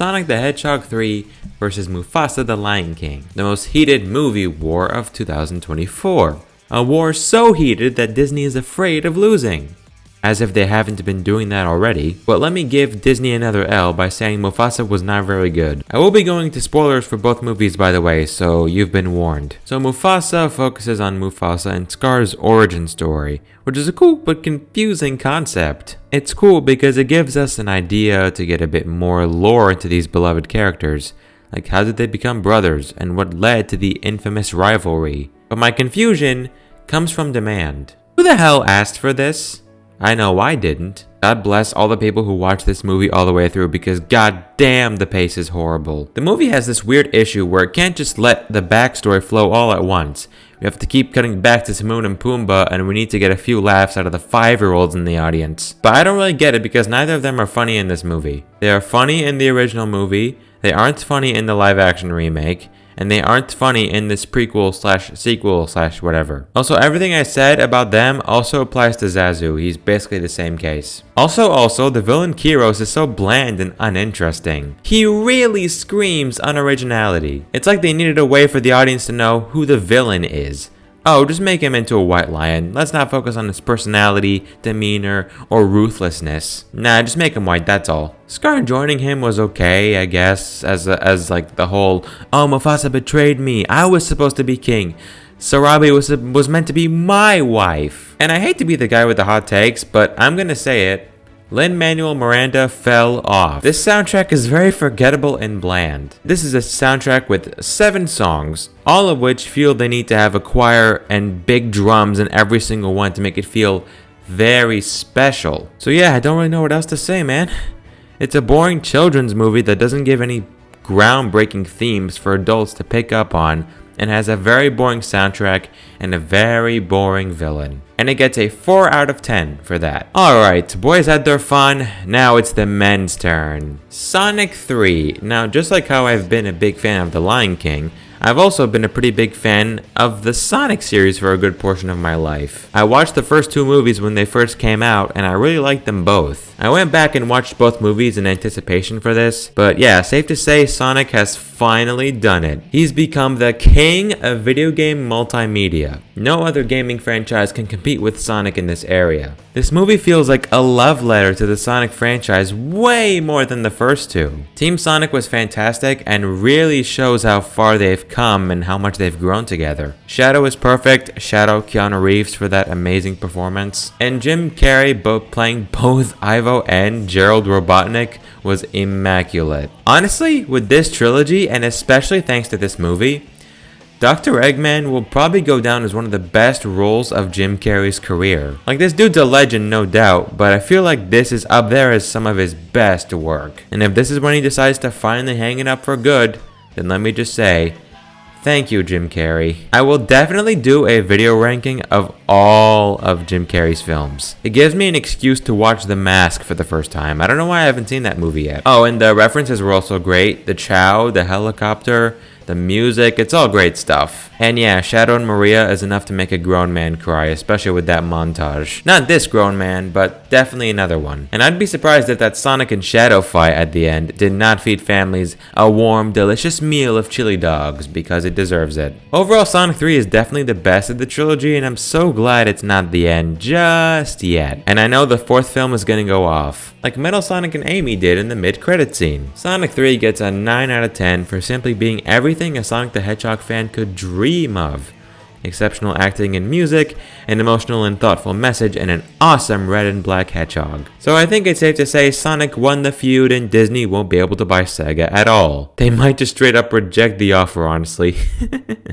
Sonic the Hedgehog 3 versus Mufasa the Lion King, the most heated movie war of 2024. A war so heated that Disney is afraid of losing. As if they haven't been doing that already. But let me give Disney another L by saying Mufasa was not very good. I will be going into spoilers for both movies, by the way, so you've been warned. So Mufasa focuses on Mufasa and Scar's origin story, which is a cool but confusing concept. It's cool because it gives us an idea to get a bit more lore into these beloved characters. Like, how did they become brothers, and what led to the infamous rivalry? But my confusion comes from demand. Who the hell asked for this? I know I didn't. God bless all the people who watched this movie all the way through because goddamn the pace is horrible. The movie has this weird issue where it can't just let the backstory flow all at once. We have to keep cutting back to Timon and Pumbaa, and we need to get a few laughs out of the 5-year-olds in the audience. But I don't really get it because neither of them are funny in this movie. They are funny in the original movie, they aren't funny in the live action remake, and they aren't funny in this prequel / sequel / whatever. Also, everything I said about them also applies to Zazu. He's basically the same case. Also, the villain Kyros is so bland and uninteresting. He really screams unoriginality. It's like they needed a way for the audience to know who the villain is. Oh, just make him into a white lion. Let's not focus on his personality, demeanor, or ruthlessness. Nah, just make him white, that's all. Scar joining him was okay, I guess, as like the whole, oh, Mufasa betrayed me, I was supposed to be king. Sarabi was meant to be my wife. And I hate to be the guy with the hot takes, but I'm gonna say it. Lin-Manuel Miranda fell off. This soundtrack is very forgettable and bland. This is a soundtrack with 7 songs, all of which feel they need to have a choir and big drums in every single one to make it feel very special. So yeah, I don't really know what else to say, man. It's a boring children's movie that doesn't give any groundbreaking themes for adults to pick up on, and has a very boring soundtrack and a very boring villain. And it gets a 4 out of 10 for that. Alright, boys had their fun, now it's the men's turn. Sonic 3. Now, just like how I've been a big fan of The Lion King, I've also been a pretty big fan of the Sonic series for a good portion of my life. I watched the first 2 movies when they first came out, and I really liked them both. I went back and watched both movies in anticipation for this, but yeah, safe to say Sonic has finally done it. He's become the king of video game multimedia. No other gaming franchise can compete with Sonic in this area. This movie feels like a love letter to the Sonic franchise way more than the first 2. Team Sonic was fantastic and really shows how far they've come and how much they've grown together. Shadow is perfect, Shadow Keanu Reeves for that amazing performance, and Jim Carrey playing both Ivo and Gerald Robotnik was immaculate. Honestly, with this trilogy, and especially thanks to this movie, Dr. Eggman will probably go down as one of the best roles of Jim Carrey's career. Like, this dude's a legend, no doubt, but I feel like this is up there as some of his best work. And if this is when he decides to finally hang it up for good, then let me just say, thank you, Jim Carrey. I will definitely do a video ranking of all of Jim Carrey's films. It gives me an excuse to watch The Mask for the first time. I don't know why I haven't seen that movie yet. Oh, and the references were also great. The Chow, the helicopter, the music, it's all great stuff. And yeah, Shadow and Maria is enough to make a grown man cry, especially with that montage. Not this grown man, but definitely another one. And I'd be surprised if that Sonic and Shadow fight at the end did not feed families a warm, delicious meal of chili dogs, because it deserves it. Overall, Sonic 3 is definitely the best of the trilogy, and I'm so glad it's not the end just yet. And I know the 4th film is gonna go off, like Metal Sonic and Amy did in the mid-credit scene. Sonic 3 gets a 9 out of 10 for simply being everything a Sonic the Hedgehog fan could dream of. Exceptional acting and music, an emotional and thoughtful message, and an awesome red and black hedgehog. So I think it's safe to say Sonic won the feud and Disney won't be able to buy Sega at all. They might just straight up reject the offer, honestly.